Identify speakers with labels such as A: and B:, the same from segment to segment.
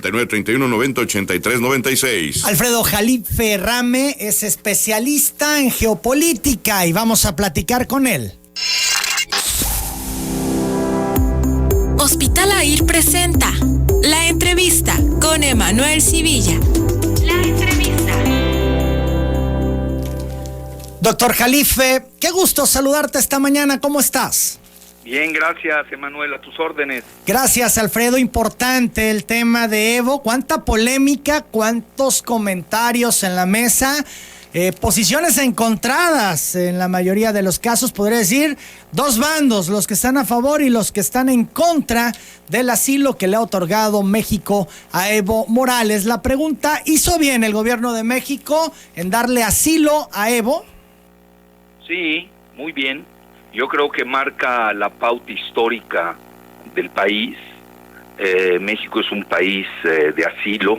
A: 3931908396.
B: Alfredo Jalife Rame es especialista en geopolítica y vamos a platicar con él.
C: Hospital AIR presenta La Entrevista con Emanuel Civilla. La Entrevista.
B: Doctor Jalife, qué gusto saludarte esta mañana. ¿Cómo estás?
D: Bien, gracias, Emanuel, a tus órdenes.
B: Gracias, Alfredo. Importante el tema de Evo. Cuánta polémica, cuántos comentarios en la mesa, posiciones encontradas en la mayoría de los casos. Podría decir dos bandos, los que están a favor y los que están en contra del asilo que le ha otorgado México a Evo Morales. La pregunta, ¿hizo bien el gobierno de México en darle asilo a Evo?
D: Sí, muy bien. Yo creo que marca la pauta histórica del país. México es un país de asilo.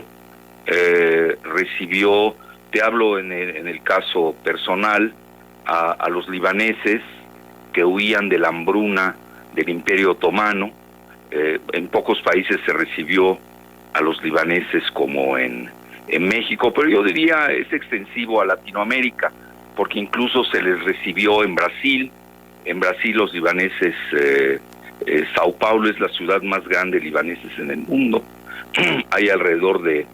D: Recibió, te hablo en el caso personal, a los libaneses que huían de la hambruna del Imperio Otomano. En pocos países se recibió a los libaneses como en México, pero yo diría es extensivo a Latinoamérica, porque incluso se les recibió en Brasil. En Brasil los libaneses, Sao Paulo es la ciudad más grande de libaneses en el mundo. Hay alrededor de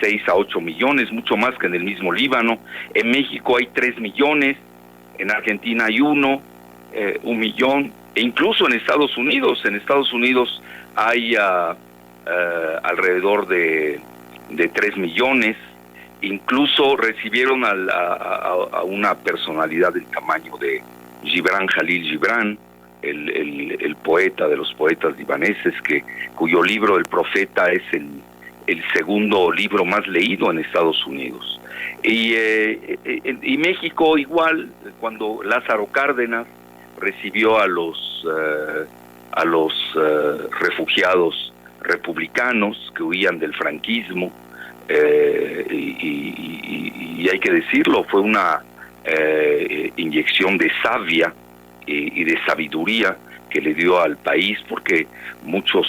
D: 6 a 8 millones, mucho más que en el mismo Líbano. En México hay 3 millones, en Argentina hay 1 millón, e incluso en Estados Unidos hay alrededor de 3 millones. Incluso recibieron a una personalidad del tamaño de Gibran Jalil Gibran, el poeta de los poetas libaneses, cuyo libro El Profeta es el segundo libro más leído en Estados Unidos. Y México igual, cuando Lázaro Cárdenas recibió a los refugiados republicanos que huían del franquismo, y hay que decirlo, fue una inyección de savia y de sabiduría que le dio al país, porque muchos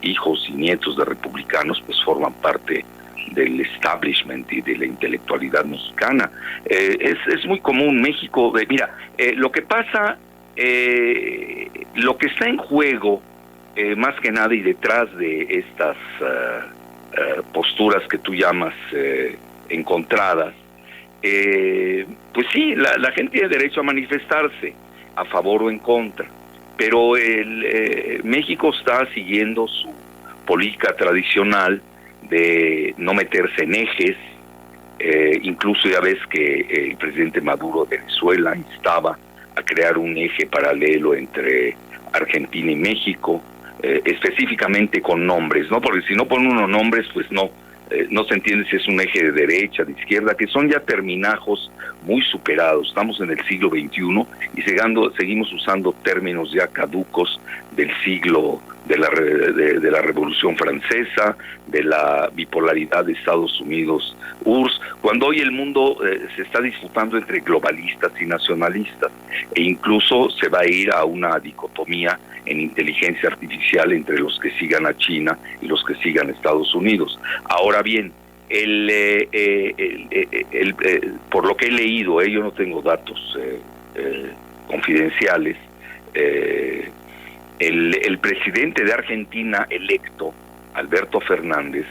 D: hijos y nietos de republicanos pues forman parte del establishment y de la intelectualidad mexicana. Es muy común México. Mira, lo que pasa, lo que está en juego, más que nada y detrás de estas posturas que tú llamas encontradas, pues sí, la gente tiene derecho a manifestarse a favor o en contra, pero México está siguiendo su política tradicional de no meterse en ejes. Incluso ya ves que el presidente Maduro de Venezuela instaba a crear un eje paralelo entre Argentina y México, específicamente con nombres, ¿no? Porque si no ponen unos nombres, pues no se entiende si es un eje de derecha, de izquierda, que son ya terminajos muy superados. Estamos en el siglo XXI y seguimos usando términos ya caducos del siglo de la Revolución Francesa, de la bipolaridad de Estados Unidos, URSS, cuando hoy el mundo se está disputando entre globalistas y nacionalistas, e incluso se va a ir a una dicotomía en inteligencia artificial entre los que sigan a China y los que sigan a Estados Unidos. Ahora bien, por lo que he leído, yo no tengo datos confidenciales, el presidente de Argentina electo, Alberto Fernández,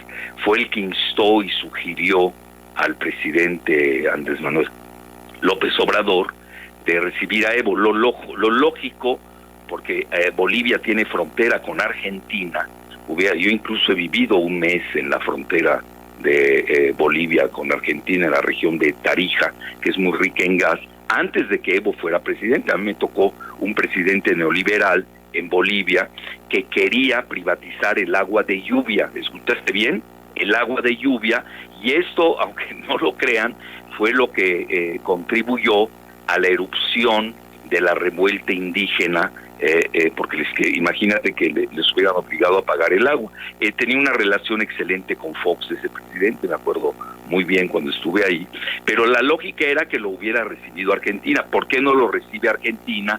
D: fue el que instó y sugirió al presidente Andrés Manuel López Obrador de recibir a Evo. Lo lógico, porque Bolivia tiene frontera con Argentina. Yo incluso he vivido un mes en la frontera de Bolivia con Argentina, en la región de Tarija, que es muy rica en gas, antes de que Evo fuera presidente. A mí me tocó un presidente neoliberal en Bolivia que quería privatizar el agua de lluvia. ¿Escuchaste bien? El agua de lluvia, y esto, aunque no lo crean, fue lo que contribuyó a la erupción de la revuelta indígena, porque imagínate que les hubieran obligado a pagar el agua. Tenía una relación excelente con Fox, ese presidente, me acuerdo muy bien cuando estuve ahí, pero la lógica era que lo hubiera recibido Argentina. ¿Por qué no lo recibe Argentina?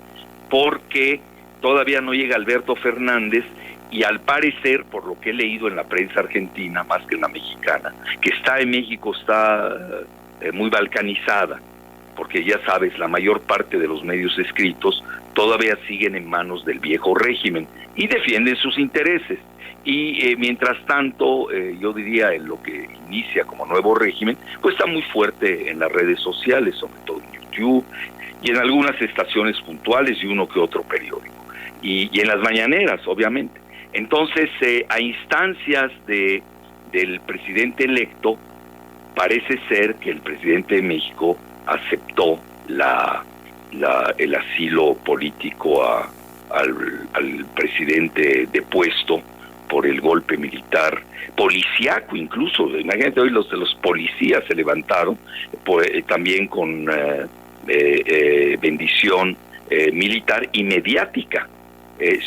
D: Porque todavía no llega Alberto Fernández y al parecer, por lo que he leído en la prensa argentina, más que en la mexicana, que está en México está muy balcanizada, porque ya sabes, la mayor parte de los medios escritos todavía siguen en manos del viejo régimen y defienden sus intereses. Y mientras tanto, yo diría, en lo que inicia como nuevo régimen, pues está muy fuerte en las redes sociales, sobre todo en YouTube, y en algunas estaciones puntuales y uno que otro periódico. Y en las mañaneras, obviamente. Entonces, a instancias del presidente electo, parece ser que el presidente de México aceptó el asilo político al presidente depuesto por el golpe militar, policíaco incluso. Imagínate, hoy los policías se levantaron también con bendición militar y mediática.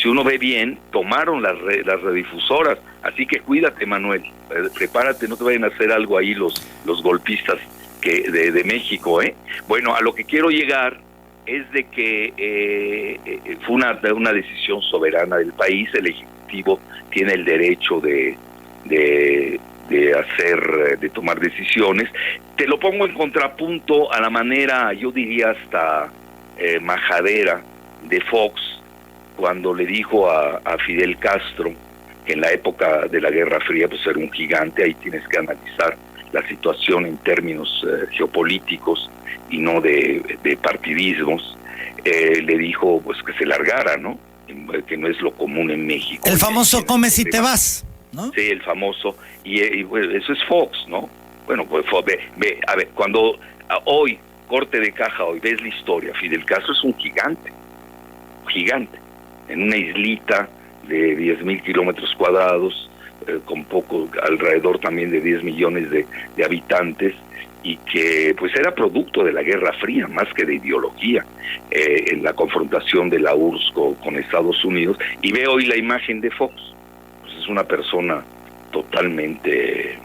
D: Si uno ve bien, tomaron las radiodifusoras, así que cuídate, Manuel, prepárate, no te vayan a hacer algo ahí los golpistas de México, Bueno, a lo que quiero llegar es de que fue una decisión soberana del país. El Ejecutivo tiene el derecho de tomar decisiones. Te lo pongo en contrapunto a la manera, yo diría hasta majadera, de Fox, cuando le dijo a Fidel Castro, que en la época de la Guerra Fría pues era un gigante. Ahí tienes que analizar la situación en términos geopolíticos y no de partidismos. Le dijo pues que se largara, ¿no? Que no es lo común en México.
B: El famoso come si te vas, ¿no?
D: Sí, el famoso, y pues, eso es Fox, ¿no? Bueno, pues ve, a ver, cuando hoy, corte de caja, hoy ves la historia, Fidel Castro es un gigante, en una islita de 10,000 kilómetros cuadrados, con poco, alrededor también de 10 millones de habitantes, y que pues era producto de la Guerra Fría, más que de ideología, en la confrontación de la URSS con Estados Unidos. Y ve hoy la imagen de Fox, pues es una persona totalmente...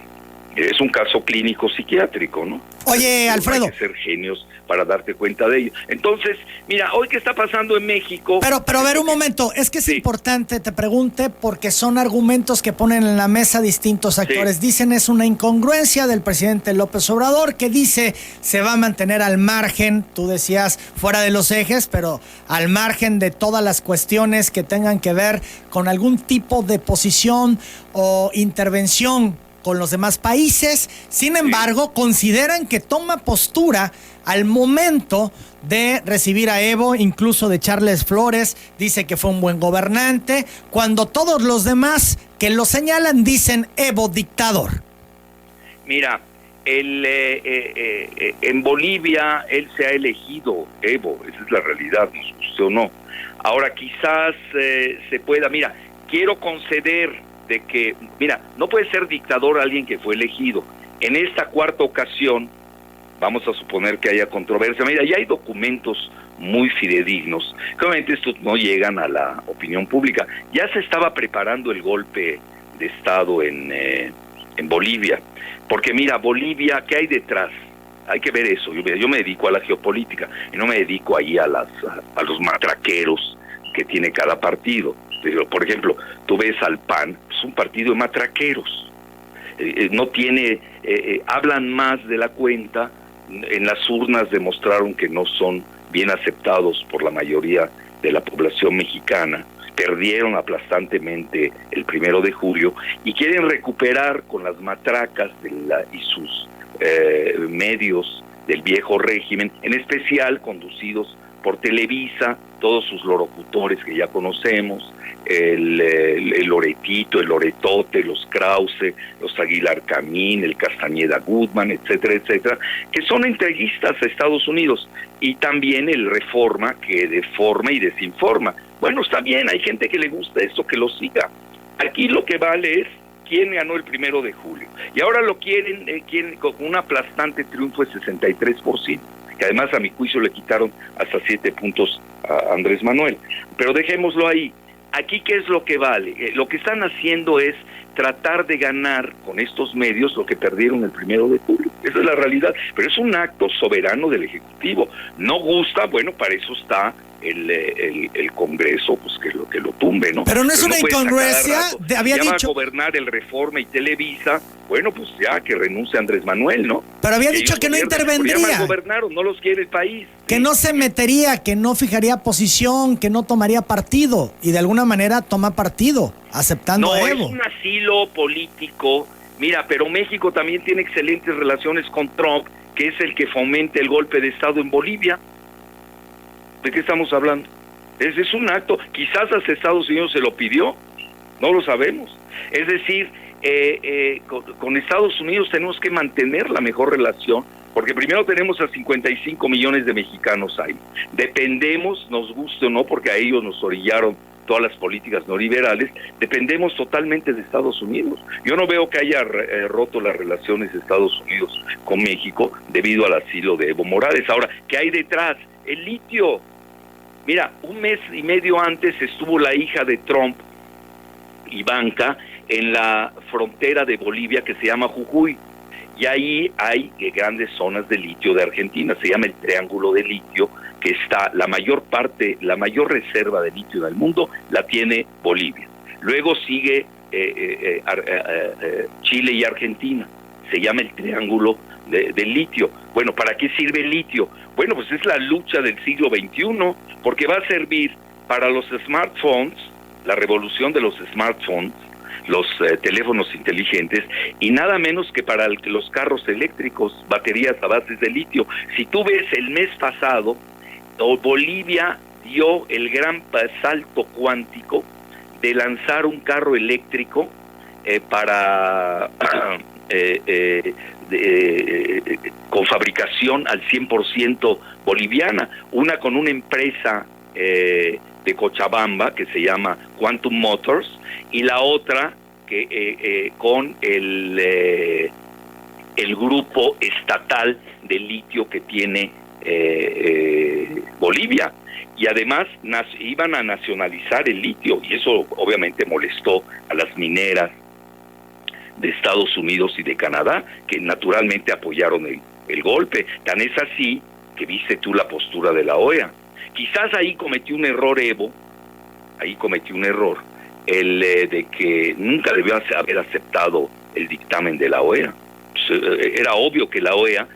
D: Es un caso clínico psiquiátrico, ¿no?
B: Oye, Alfredo.
D: Hay que ser genios para darte cuenta de ello. Entonces, mira, hoy qué está pasando en México...
B: Pero a ver un momento, es que es importante, te pregunte, porque son argumentos que ponen en la mesa distintos actores. Sí. Dicen es una incongruencia del presidente López Obrador, que dice se va a mantener al margen, tú decías, fuera de los ejes, pero al margen de todas las cuestiones que tengan que ver con algún tipo de posición o intervención con los demás países. Sin embargo, consideran que toma postura al momento de recibir a Evo, incluso de echarles flores. Dice que fue un buen gobernante, cuando todos los demás que lo señalan dicen Evo dictador.
D: Mira, en Bolivia él se ha elegido Evo, esa es la realidad, nos guste o no. Ahora quizás se pueda, mira, quiero conceder de que, mira, no puede ser dictador alguien que fue elegido. En esta cuarta ocasión, vamos a suponer que haya controversia. Mira, ya hay documentos muy fidedignos, que obviamente estos no llegan a la opinión pública. Ya se estaba preparando el golpe de Estado en Bolivia, porque mira, Bolivia, ¿qué hay detrás? Hay que ver eso. Yo me dedico a la geopolítica y no me dedico ahí a los matraqueros que tiene cada partido. Por ejemplo, tú ves al PAN, es un partido de matraqueros. No tiene, hablan más de la cuenta. En las urnas demostraron que no son bien aceptados por la mayoría de la población mexicana. Perdieron aplastantemente el 1 de julio y quieren recuperar con las matracas y sus medios del viejo régimen, en especial conducidos por Televisa, todos sus locutores que ya conocemos, el Loretito, el Loretote, los Krause, los Aguilar Camín, el Castañeda Goodman, etcétera, etcétera, que son entreguistas a Estados Unidos, y también el Reforma, que deforma y desinforma. Bueno, está bien, hay gente que le gusta eso, que lo siga. Aquí lo que vale es quién ganó el 1 de julio. Y ahora lo quieren con un aplastante triunfo de 63%. Que además a mi juicio le quitaron hasta 7 puntos a Andrés Manuel. Pero dejémoslo ahí. Aquí, ¿qué es lo que vale? Lo que están haciendo es tratar de ganar con estos medios lo que perdieron el 1 de julio. Esa es la realidad, pero es un acto soberano del Ejecutivo. No gusta, bueno, para eso está el Congreso, pues que lo tumbe, ¿no?
B: Pero no es una incongruencia, había
D: ya
B: dicho...
D: va a gobernar el Reforma y Televisa, bueno, pues ya que renuncie Andrés Manuel, ¿no?
B: Pero había dicho que no intervendría.
D: Ya mal gobernaron, no los quiere el país.
B: Que no se metería, que no fijaría posición, que no tomaría partido, y de alguna manera toma partido, aceptando a Evo.
D: No, es un asilo político. Mira, pero México también tiene excelentes relaciones con Trump, que es el que fomenta el golpe de Estado en Bolivia. ¿De qué estamos hablando? Ese es un acto, quizás hasta Estados Unidos se lo pidió, no lo sabemos. Es decir, con Estados Unidos tenemos que mantener la mejor relación, porque primero tenemos a 55 millones de mexicanos ahí. Dependemos, nos guste o no, porque a ellos nos orillaron todas las políticas neoliberales, dependemos totalmente de Estados Unidos. Yo no veo que haya roto las relaciones de Estados Unidos con México debido al asilo de Evo Morales. Ahora, ¿qué hay detrás? El litio. Mira, un mes y medio antes estuvo la hija de Trump, Ivanka, en la frontera de Bolivia que se llama Jujuy, y ahí hay grandes zonas de litio de Argentina, se llama el Triángulo de Litio, que está la mayor reserva de litio del mundo la tiene Bolivia. Luego sigue Chile y Argentina, se llama el Triángulo del Litio. Bueno, ¿para qué sirve el litio? Bueno, pues es la lucha del siglo XXI, porque va a servir para los smartphones, la revolución de los smartphones, los teléfonos inteligentes, y nada menos que para los carros eléctricos, baterías a base de litio. Si tú ves el mes pasado, Bolivia dio el gran salto cuántico de lanzar un carro eléctrico con fabricación al 100% boliviana, una con una empresa de Cochabamba que se llama Quantum Motors, y la otra que con el grupo estatal de litio que tiene Bolivia. Y además iban a nacionalizar el litio, y eso obviamente molestó a las mineras de Estados Unidos y de Canadá, que naturalmente apoyaron el golpe. Tan es así que viste tú la postura de la OEA. Quizás ahí cometió un error Evo, de que nunca debió haber aceptado el dictamen de la OEA. Pues, era obvio que la OEA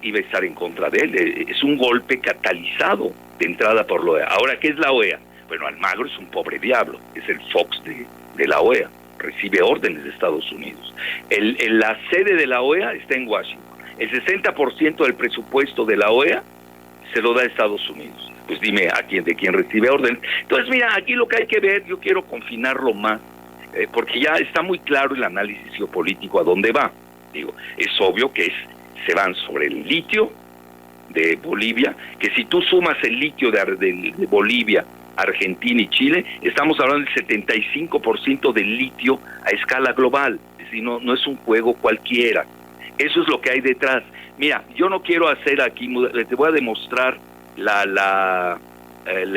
D: iba a estar en contra de él. Es un golpe catalizado de entrada por la OEA. Ahora, ¿qué es la OEA? Bueno, Almagro es un pobre diablo, es el Fox de la OEA, recibe órdenes de Estados Unidos. La sede de la OEA está en Washington. El 60% del presupuesto de la OEA se lo da a Estados Unidos. Pues dime de quién recibe órdenes. Entonces, mira, aquí lo que hay que ver, yo quiero confinarlo más, porque ya está muy claro el análisis geopolítico a dónde va. Digo, es obvio que se van sobre el litio de Bolivia, que si tú sumas el litio de Bolivia, Argentina y Chile, estamos hablando del 75% del litio a escala global. Es decir, no es un juego cualquiera. Eso es lo que hay detrás. Mira, yo no quiero hacer aquí, te voy a demostrar la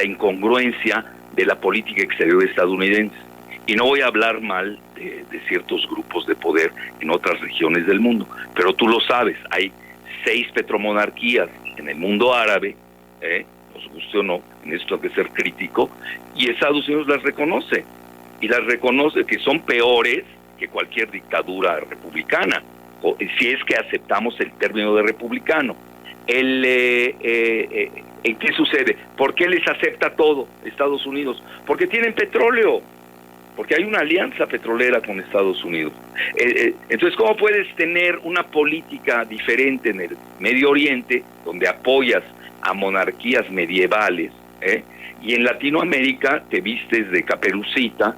D: incongruencia de la política exterior estadounidense. Y no voy a hablar mal de ciertos grupos de poder en otras regiones del mundo, pero tú lo sabes, hay 6 petromonarquías en el mundo árabe, nos guste o no, en esto hay que ser crítico, y Estados Unidos las reconoce, y las reconoce que son peores que cualquier dictadura republicana, si es que aceptamos el término de republicano. ¿En qué sucede? ¿Por qué les acepta todo Estados Unidos? Porque tienen petróleo, porque hay una alianza petrolera con Estados Unidos. Entonces, ¿cómo puedes tener una política diferente en el Medio Oriente, donde apoyas a monarquías medievales, y en Latinoamérica te vistes de caperucita,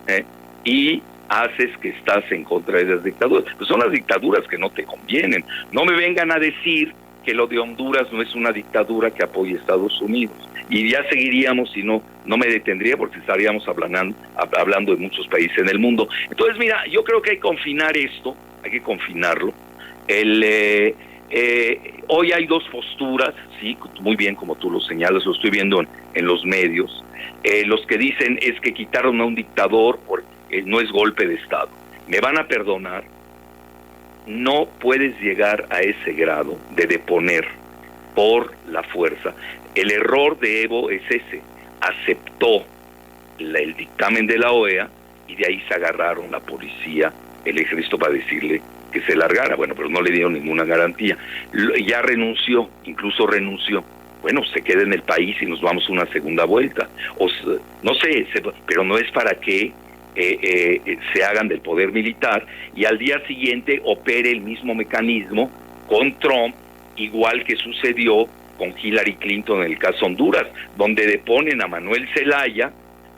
D: y haces que estás en contra de las dictaduras? Pues son las dictaduras que no te convienen. No me vengan a decir que lo de Honduras no es una dictadura que apoya a Estados Unidos. Y ya seguiríamos, y no me detendría, porque estaríamos hablando de muchos países en el mundo. Entonces, mira, yo creo que hay que confinar esto, hay que confinarlo. Hoy hay 2 posturas, sí, muy bien como tú lo señalas, lo estoy viendo en los medios. Los que dicen es que quitaron a un dictador, porque no es golpe de Estado. me van a perdonar, no puedes llegar a ese grado de deponer por la fuerza. El error de Evo es ese, aceptó el dictamen de la OEA y de ahí se agarraron la policía, el ejército, para decirle que se largara. Bueno, pero no le dieron ninguna garantía. Ya renunció, incluso renunció. Bueno, se queda en el país y nos vamos a una segunda vuelta. No sé, pero no es para que se hagan del poder militar y al día siguiente opere el mismo mecanismo con Trump, igual que sucedió con Hillary Clinton en el caso Honduras, donde deponen a Manuel Zelaya,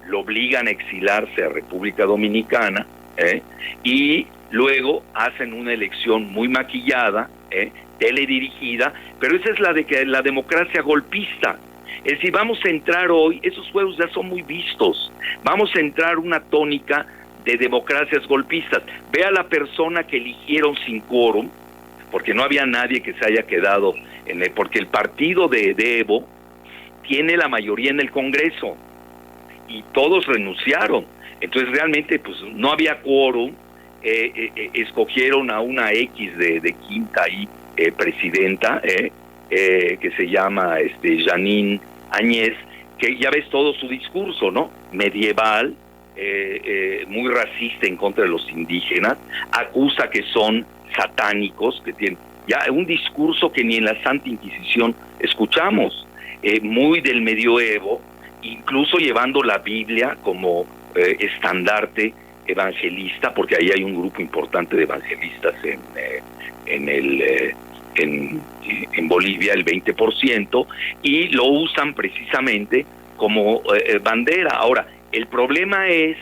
D: lo obligan a exilarse a República Dominicana, y luego hacen una elección muy maquillada, teledirigida, pero esa es la democracia golpista. Es decir, vamos a entrar hoy, esos juegos ya son muy vistos, vamos a entrar una tónica de democracias golpistas. Ve a la persona que eligieron sin quórum, porque no había nadie que se haya quedado porque el partido de Evo tiene la mayoría en el Congreso y todos renunciaron. Entonces realmente pues no había quórum, escogieron a una X de quinta ahí, presidenta, que se llama Janine Áñez, que ya ves todo su discurso, ¿no? Medieval, muy racista en contra de los indígenas, acusa que son satánicos, que tienen ya un discurso que ni en la Santa Inquisición escuchamos, muy del medioevo, incluso llevando la Biblia como estandarte evangelista, porque ahí hay un grupo importante de evangelistas en Bolivia, el 20%, y lo usan precisamente como bandera. Ahora, el problema es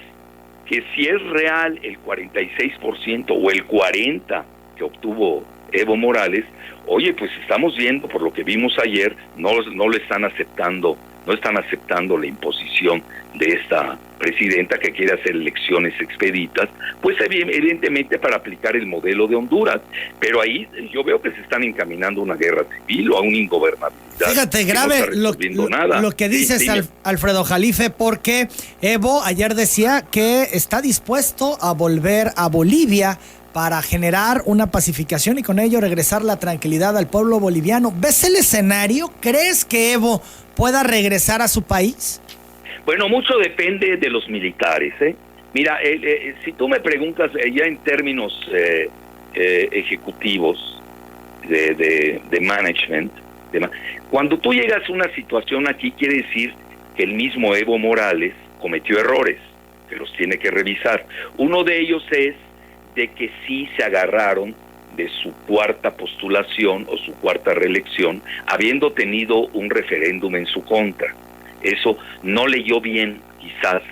D: que si es real el 46% o el 40% que obtuvo Evo Morales, oye, pues estamos viendo por lo que vimos ayer, no le están aceptando, no están aceptando la imposición de esta presidenta que quiere hacer elecciones expeditas, pues evidentemente para aplicar el modelo de Honduras. Pero ahí yo veo que se están encaminando a una guerra civil o a una ingobernabilidad.
B: Fíjate, grave lo que dices, sí, Alfredo Jalife, porque Evo ayer decía que está dispuesto a volver a Bolivia para generar una pacificación y con ello regresar la tranquilidad al pueblo boliviano. ¿Ves el escenario? ¿Crees que Evo pueda regresar a su país?
D: Bueno, mucho depende de los militares, Mira, si tú me preguntas ya en términos ejecutivos de management, cuando tú llegas a una situación aquí, quiere decir que el mismo Evo Morales cometió errores, que los tiene que revisar. Uno de ellos es de que sí se agarraron de su cuarta postulación o su cuarta reelección, habiendo tenido un referéndum en su contra. Eso no leyó bien, quizás,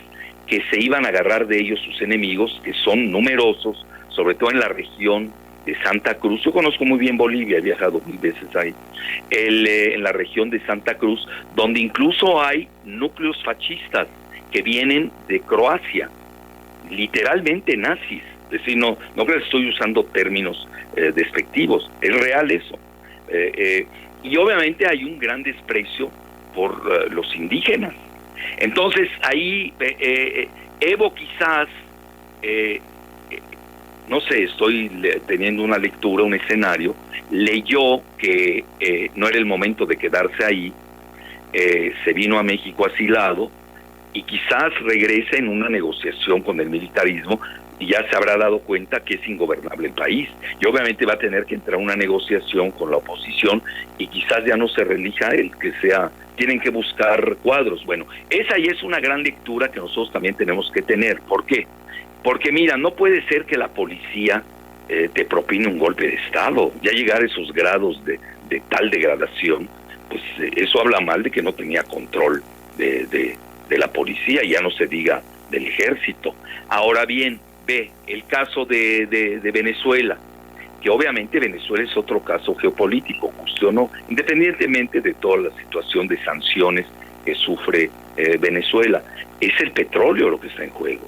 D: que se iban a agarrar de ellos sus enemigos, que son numerosos, sobre todo en la región de Santa Cruz. Yo conozco muy bien Bolivia, he viajado 1000 veces ahí. En la región de Santa Cruz, donde incluso hay núcleos fascistas que vienen de Croacia, literalmente nazis. Es decir, no creo que estoy usando términos despectivos, es real eso. Y obviamente hay un gran desprecio por los indígenas. Entonces ahí Evo quizás, no sé, estoy teniendo una lectura, un escenario, leyó que no era el momento de quedarse ahí, se vino a México asilado y quizás regrese en una negociación con el militarismo y ya se habrá dado cuenta que es ingobernable el país. Y obviamente va a tener que entrar a una negociación con la oposición y quizás ya no se reelija él, tienen que buscar cuadros. Bueno, esa ya es una gran lectura que nosotros también tenemos que tener. ¿Por qué? Porque mira, no puede ser que la policía te propine un golpe de Estado. Ya llegar a esos grados de tal degradación, pues eso habla mal de que no tenía control de la policía, ya no se diga del ejército. Ahora bien, ve el caso de Venezuela, que obviamente Venezuela es otro caso geopolítico, guste o no, independientemente de toda la situación de sanciones que sufre Venezuela. Es el petróleo lo que está en juego.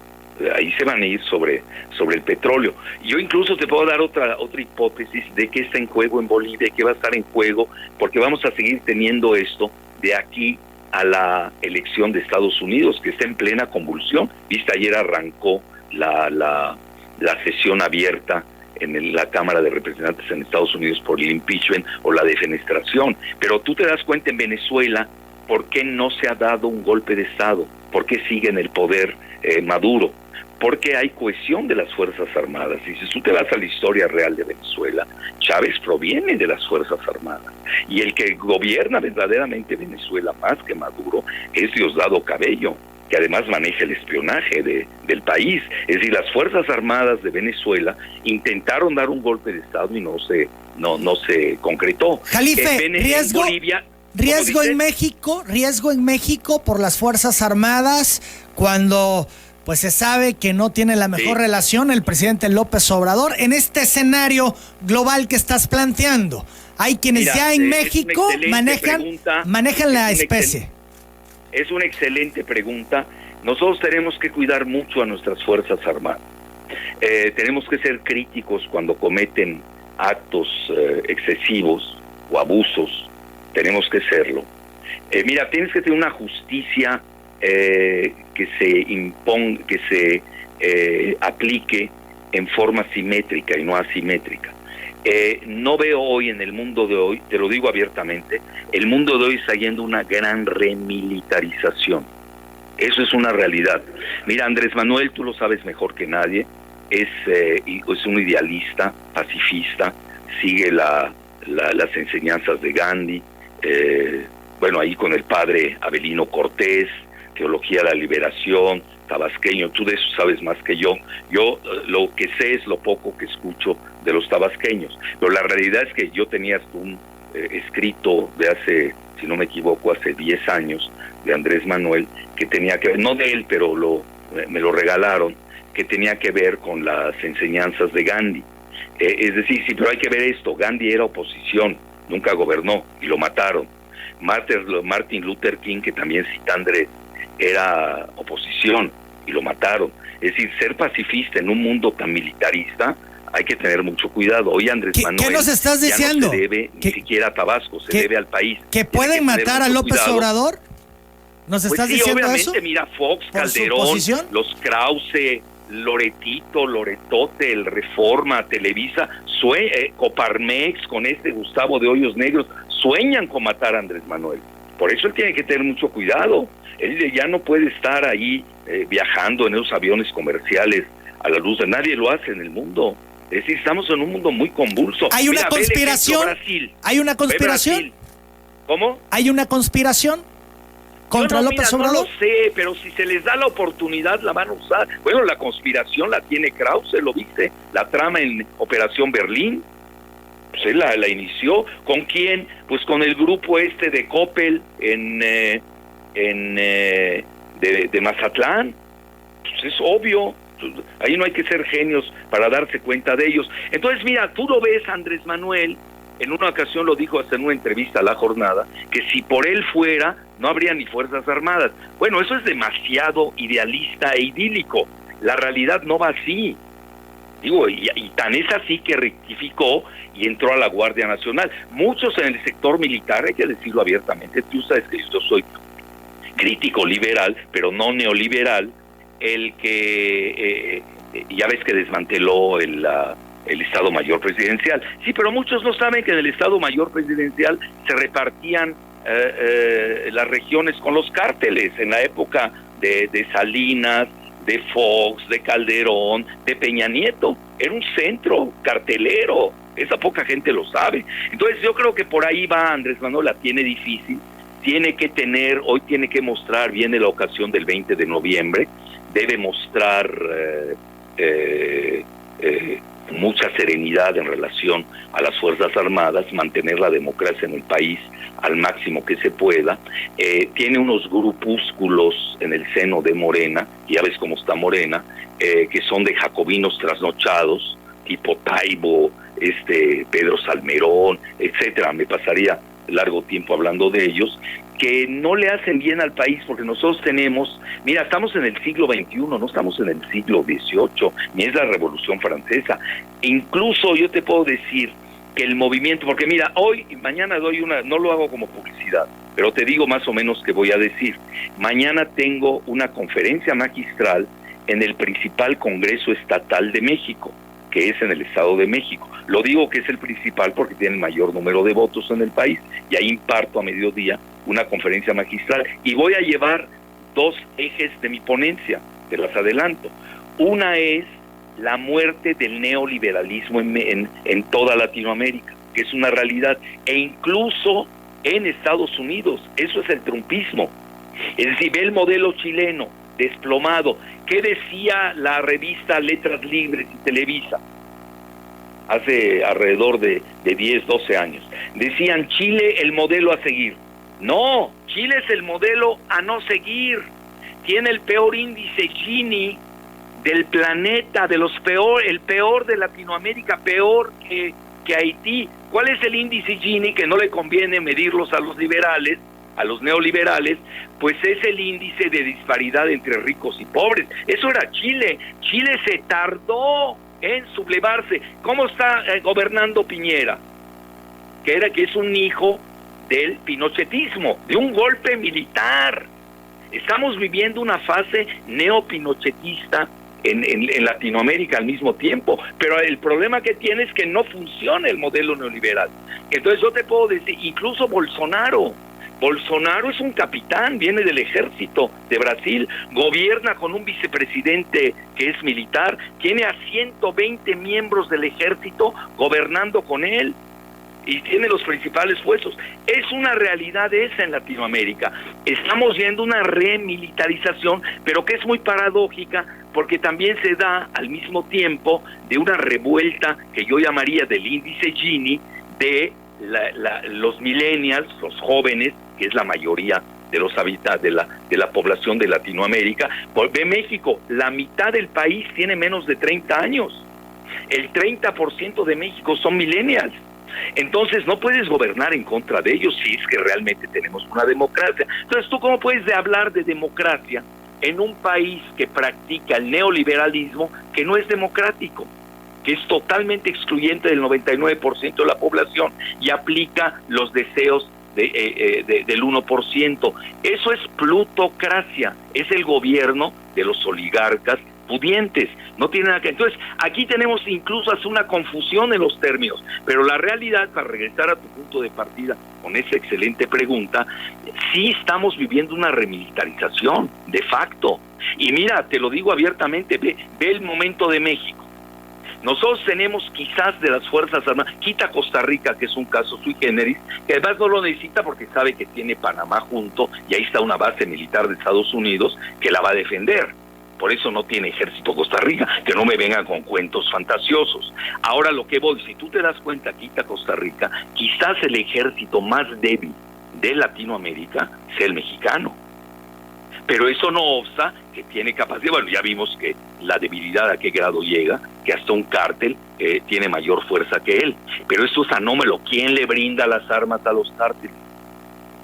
D: Ahí se van a ir sobre el petróleo. Yo incluso te puedo dar otra hipótesis de qué está en juego en Bolivia y qué va a estar en juego, porque vamos a seguir teniendo esto de aquí a la elección de Estados Unidos, que está en plena convulsión. Viste, ayer arrancó la la sesión abierta en la Cámara de Representantes en Estados Unidos por el impeachment o la defenestración. Pero tú te das cuenta en Venezuela por qué no se ha dado un golpe de Estado, por qué sigue en el poder Maduro, porque hay cohesión de las Fuerzas Armadas. Y si tú te vas a la historia real de Venezuela, Chávez proviene de las Fuerzas Armadas. Y el que gobierna verdaderamente Venezuela más que Maduro es Diosdado Cabello, que además maneja el espionaje del país. Es decir, las Fuerzas Armadas de Venezuela intentaron dar un golpe de Estado y no se concretó.
B: Jalife, riesgo en México por las Fuerzas Armadas cuando pues se sabe que no tiene la mejor relación el presidente López Obrador en este escenario global que estás planteando. Hay quienes ya en México manejan la especie.
D: Es una excelente pregunta. Nosotros tenemos que cuidar mucho a nuestras Fuerzas Armadas. Tenemos que ser críticos cuando cometen actos excesivos o abusos. Tenemos que serlo. Mira, tienes que tener una justicia que se aplique en forma simétrica y no asimétrica. No veo hoy en el mundo de hoy, te lo digo abiertamente, el mundo de hoy está yendo una gran remilitarización. Eso es una realidad. Mira, Andrés Manuel, tú lo sabes mejor que nadie, es un idealista, pacifista, sigue las enseñanzas de Gandhi, ahí con el padre Avelino Cortés, teología de la liberación, tabasqueño. Tú de eso sabes más que yo. Yo lo que sé es lo poco que escucho de los tabasqueños, pero la realidad es que yo tenía un escrito de hace, si no me equivoco, hace 10 años, de Andrés Manuel, que tenía que ver, no de él, pero me lo regalaron, que tenía que ver con las enseñanzas de Gandhi. Es decir, sí, pero hay que ver esto, Gandhi era oposición, nunca gobernó, y lo mataron. Martin Luther King, que también cita Andrés, era oposición, y lo mataron. Es decir, ser pacifista en un mundo tan militarista, hay que tener mucho cuidado. Hoy Andrés Manuel,
B: ¿qué nos estás diciendo?
D: No se debe ni siquiera a Tabasco, se debe al país.
B: ¿Que pueden matar a López Obrador? ¿Nos estás diciendo
D: obviamente,
B: eso?
D: Mira, Fox, Calderón, los Krause, Loretote, el Reforma, Televisa, Coparmex, con Gustavo de Hoyos Negros, sueñan con matar a Andrés Manuel. Por eso él tiene que tener mucho cuidado. Él ya no puede estar ahí viajando en esos aviones comerciales a la luz de nadie, lo hace en el mundo. Es decir, estamos en un mundo muy convulso.
B: ¿Hay una conspiración? ¿Hay una conspiración?
D: ¿Cómo?
B: ¿Hay una conspiración contra López Obrador?
D: No lo sé, pero si se les da la oportunidad la van a usar. Bueno, la conspiración la tiene Krause, ¿lo viste? La trama en Operación Berlín, pues él la inició. ¿Con quién? Pues con el grupo de Coppel de Mazatlán. Pues es obvio. Ahí no hay que ser genios para darse cuenta de ellos. Entonces, mira, tú lo ves, Andrés Manuel, en una ocasión lo dijo hasta en una entrevista a La Jornada, que si por él fuera, no habría ni Fuerzas Armadas. Bueno, eso es demasiado idealista e idílico. La realidad no va así. Digo, y tan es así que rectificó y entró a la Guardia Nacional. Muchos en el sector militar, hay que decirlo abiertamente, tú sabes que yo soy crítico liberal, pero no neoliberal, el que ya ves que desmanteló el Estado Mayor Presidencial. Sí, pero muchos no saben que en el Estado Mayor Presidencial se repartían las regiones con los cárteles en la época de Salinas, de Fox, de Calderón, de Peña Nieto. Era un centro cartelero. Esa poca gente lo sabe. Entonces yo creo que por ahí va Andrés Manuel, la tiene difícil. Hoy tiene que mostrar, viene la ocasión del 20 de noviembre, debe mostrar mucha serenidad en relación a las Fuerzas Armadas, mantener la democracia en el país al máximo que se pueda. Tiene unos grupúsculos en el seno de Morena, ya ves cómo está Morena, que son de jacobinos trasnochados, tipo Taibo, Pedro Salmerón, etcétera. Me pasaría largo tiempo hablando de ellos, que no le hacen bien al país, porque nosotros mira, estamos en el siglo XXI, no estamos en el siglo XVIII, ni es la Revolución Francesa. Incluso yo te puedo decir que el movimiento, porque mira, hoy y mañana no lo hago como publicidad, pero te digo más o menos qué voy a decir. Mañana tengo una conferencia magistral en el principal Congreso Estatal de México, que es en el Estado de México. Lo digo que es el principal porque tiene el mayor número de votos en el país, y ahí imparto a mediodía una conferencia magistral, y voy a llevar 2 ejes de mi ponencia, te las adelanto. Una es la muerte del neoliberalismo en toda Latinoamérica, que es una realidad, e incluso en Estados Unidos. Eso es el trumpismo. Es decir, ve el modelo chileno desplomado. ¿Qué decía la revista Letras Libres y Televisa hace alrededor de 10, 12 años? Decían, Chile el modelo a seguir. No, Chile es el modelo a no seguir. Tiene el peor índice Gini del planeta, el peor de Latinoamérica, peor que Haití. ¿Cuál es el índice Gini que no le conviene medirlos a los liberales, a los neoliberales? Pues es el índice de disparidad entre ricos y pobres. Eso era Chile. Chile se tardó en sublevarse. ¿Cómo está gobernando Piñera? Que es un hijo del pinochetismo, de un golpe militar. Estamos viviendo una fase neopinochetista en Latinoamérica al mismo tiempo, pero el problema que tiene es que no funciona el modelo neoliberal. Entonces yo te puedo decir, incluso Bolsonaro es un capitán, viene del ejército de Brasil, gobierna con un vicepresidente que es militar, tiene a 120 miembros del ejército gobernando con él, y tiene los principales puestos. Es una realidad esa en Latinoamérica. Estamos viendo una remilitarización, pero que es muy paradójica, porque también se da al mismo tiempo de una revuelta que yo llamaría del índice Gini de los millennials, los jóvenes, que es la mayoría de los habitantes de la población de Latinoamérica. Ve México, la mitad del país tiene menos de 30 años. El 30% de México son millennials. Entonces no puedes gobernar en contra de ellos si es que realmente tenemos una democracia. Entonces, ¿tú cómo puedes hablar de democracia en un país que practica el neoliberalismo, que no es democrático, que es totalmente excluyente del 99% de la población y aplica los deseos del 1%? Eso es plutocracia, es el gobierno de los oligarcas pudientes, no tiene nada que... Entonces, aquí tenemos incluso hace una confusión en los términos, pero la realidad, para regresar a tu punto de partida con esa excelente pregunta, sí estamos viviendo una remilitarización de facto. Y mira, te lo digo abiertamente, ve el momento de México. Nosotros tenemos quizás de las Fuerzas Armadas, quita Costa Rica, que es un caso sui generis, que además no lo necesita porque sabe que tiene Panamá junto, y ahí está una base militar de Estados Unidos que la va a defender. Por eso no tiene ejército Costa Rica, que no me vengan con cuentos fantasiosos. Ahora lo que voy, si tú te das cuenta, quita Costa Rica, quizás el ejército más débil de Latinoamérica sea el mexicano. Pero eso no obsta que tiene capacidad. Bueno, ya vimos que la debilidad a qué grado llega, que hasta un cártel tiene mayor fuerza que él. Pero esto es anómalo. ¿Quién le brinda las armas a los cárteles?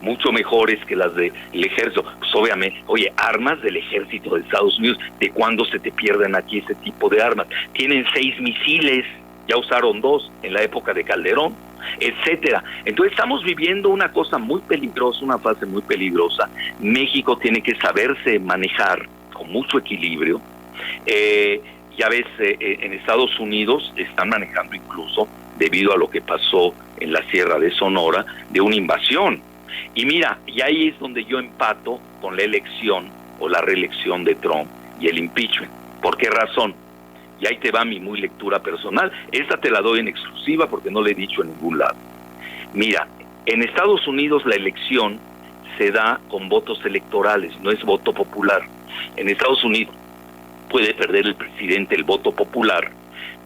D: Mucho mejores que las del ejército. Pues obviamente, oye, armas del ejército de Estados Unidos, ¿de cuándo se te pierden aquí ese tipo de armas? Tienen 6 misiles, ya usaron 2 en la época de Calderón, etcétera. Entonces estamos viviendo una cosa muy peligrosa, una fase muy peligrosa. México tiene que saberse manejar con mucho equilibrio. Ya ves, en Estados Unidos están manejando incluso, debido a lo que pasó en la Sierra de Sonora, de una invasión. Y mira, y ahí es donde yo empato con la elección o la reelección de Trump y el impeachment. ¿Por qué razón? Y ahí te va mi muy lectura personal. Esta te la doy en exclusiva porque no la he dicho en ningún lado. Mira, en Estados Unidos la elección se da con votos electorales, no es voto popular. En Estados Unidos puede perder el presidente el voto popular,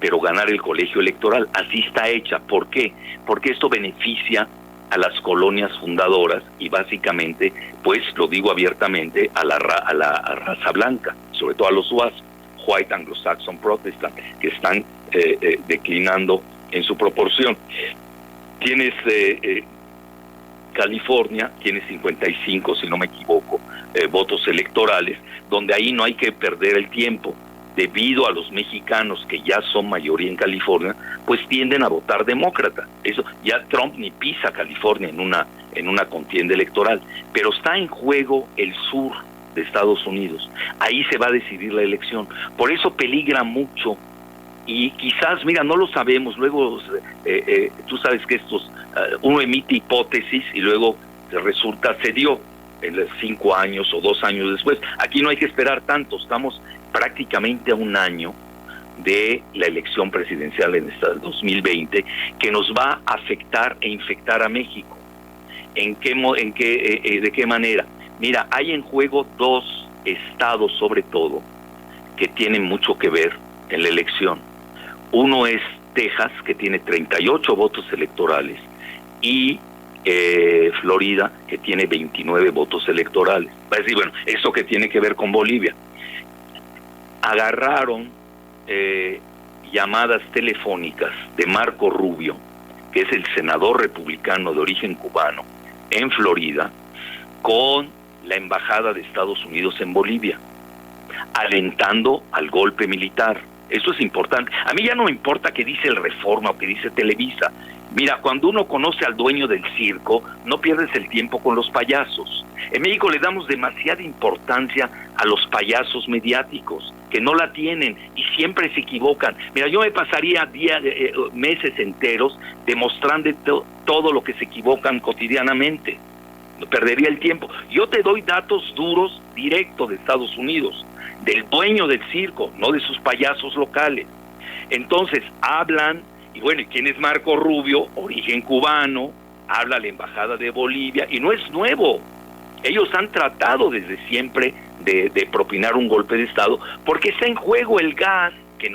D: pero ganar el colegio electoral. Así está hecha. ¿Por qué? Porque esto beneficia a las colonias fundadoras y básicamente, pues lo digo abiertamente, a la raza blanca, sobre todo a los White Anglo-Saxon Protestant, que están declinando en su proporción. Tienes California, tiene 55, si no me equivoco, votos electorales, donde ahí no hay que perder el tiempo. Debido a los mexicanos que ya son mayoría en California, pues tienden a votar demócrata. Eso ya Trump ni pisa California en una contienda electoral, pero está en juego el sur, de Estados Unidos. Ahí se va a decidir la elección. Por eso peligra mucho. Y quizás, mira, no lo sabemos, luego tú sabes que uno emite hipótesis y luego resulta, se dio en 5 años o 2 años después. Aquí no hay que esperar tanto, estamos prácticamente a un año de la elección presidencial en este 2020, que nos va a afectar e infectar a México. ¿De qué manera? Mira, hay en juego 2 estados sobre todo que tienen mucho que ver en la elección. Uno es Texas, que tiene 38 votos electorales, y Florida, que tiene 29 votos electorales. Va a decir, bueno, ¿eso qué tiene que ver con Bolivia? Agarraron llamadas telefónicas de Marco Rubio, que es el senador republicano de origen cubano, en Florida, con la embajada de Estados Unidos en Bolivia, alentando al golpe militar. Eso es importante. A mí ya no me importa qué dice el Reforma o qué dice Televisa. Mira, cuando uno conoce al dueño del circo, no pierdes el tiempo con los payasos. En México le damos demasiada importancia a los payasos mediáticos, que no la tienen y siempre se equivocan. Mira, yo me pasaría meses enteros demostrando todo lo que se equivocan cotidianamente. No perdería el tiempo. Yo te doy datos duros, directos de Estados Unidos, del dueño del circo, no de sus payasos locales. Entonces hablan, y bueno, ¿y quién es Marco Rubio? Origen cubano, habla la embajada de Bolivia, y no es nuevo. Ellos han tratado desde siempre de propinar un golpe de Estado, porque está en juego el gas que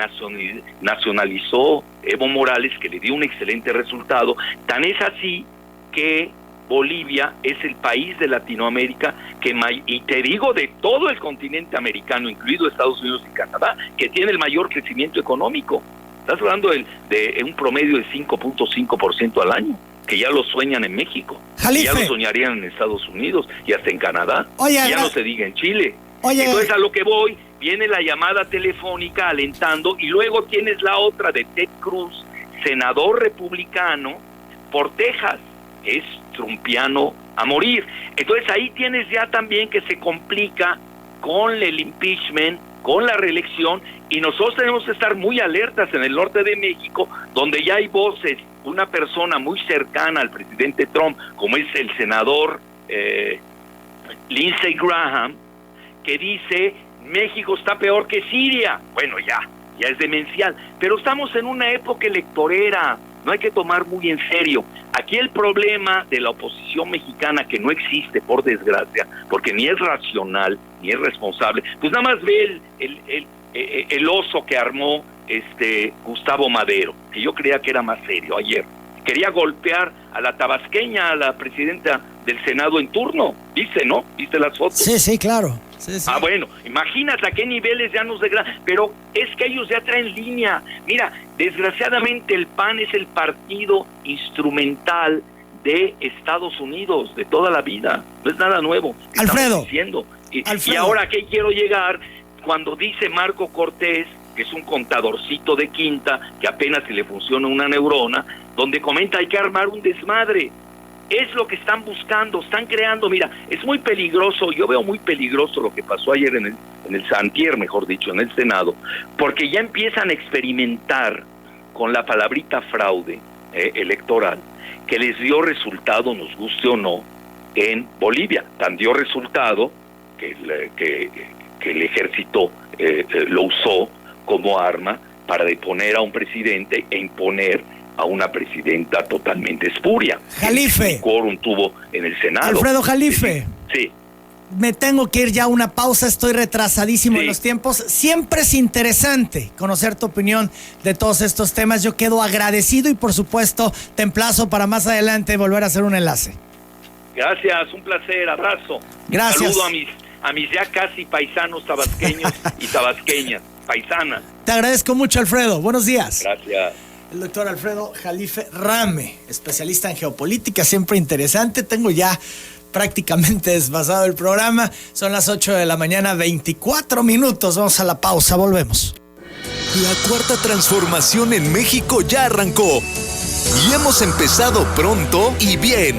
D: nacionalizó Evo Morales, que le dio un excelente resultado. Tan es así que Bolivia es el país de Latinoamérica y te digo de todo el continente americano, incluido Estados Unidos y Canadá, que tiene el mayor crecimiento económico. Estás hablando de un promedio de 5.5% al año, que ya lo sueñan en México,
B: Jalife,
D: ya lo soñarían en Estados Unidos y hasta en Canadá.
B: Oye,
D: ya no se diga en Chile.
B: Oye,
D: entonces a lo que voy, viene la llamada telefónica alentando, y luego tienes la otra de Ted Cruz, senador republicano por Texas, es trumpiano a morir. Entonces ahí tienes ya también que se complica con el impeachment, con la reelección, y nosotros tenemos que estar muy alertas en el norte de México, donde ya hay voces, una persona muy cercana al presidente Trump, como es el senador Lindsey Graham, que dice, México está peor que Siria. Bueno, ya es demencial, pero estamos en una época electorera, no hay que tomar muy en serio. Aquí el problema de la oposición mexicana, que no existe por desgracia, porque ni es racional, ni es responsable, pues nada más ve el oso que armó Gustavo Madero, que yo creía que era más serio ayer. Quería golpear a la tabasqueña, a la presidenta del Senado en turno, ¿viste, no? ¿Viste las fotos?
B: Sí, claro. Sí.
D: Ah, bueno, imagínate a qué niveles ya nos degradan, pero es que ellos ya traen línea. Mira, desgraciadamente el PAN es el partido instrumental de Estados Unidos de toda la vida, no es nada nuevo.
B: Alfredo,
D: diciendo. Y ahora ¿a qué quiero llegar? Cuando dice Marco Cortés, que es un contadorcito de quinta, que apenas si le funciona una neurona, donde comenta hay que armar un desmadre. Es lo que están buscando, están creando. Mira, es muy peligroso, yo veo muy peligroso lo que pasó ayer en el Santier, mejor dicho, en el Senado, porque ya empiezan a experimentar con la palabrita fraude electoral, que les dio resultado, nos guste o no, en Bolivia. Tan dio resultado que el ejército lo usó como arma para deponer a un presidente e imponer a una presidenta totalmente espuria.
B: Jalife.
D: Quórum tuvo en el Senado.
B: Alfredo Jalife.
D: Sí.
B: Me tengo que ir ya a una pausa, estoy retrasadísimo
D: Sí.
B: en los tiempos. Siempre es interesante conocer tu opinión de todos estos temas. Yo quedo agradecido y por supuesto te emplazo para más adelante volver a hacer un enlace.
D: Gracias, un placer, abrazo.
B: Gracias.
D: Saludo a mis ya casi paisanos tabasqueños y tabasqueñas, paisanas.
B: Te agradezco mucho, Alfredo. Buenos días.
D: Gracias.
B: El doctor Alfredo Jalife Rame, especialista en geopolítica, siempre interesante. Tengo ya prácticamente desfasado el programa. Son las 8 de la mañana, 24 minutos. Vamos a la pausa, volvemos.
E: La cuarta transformación en México ya arrancó. Y hemos empezado pronto y bien.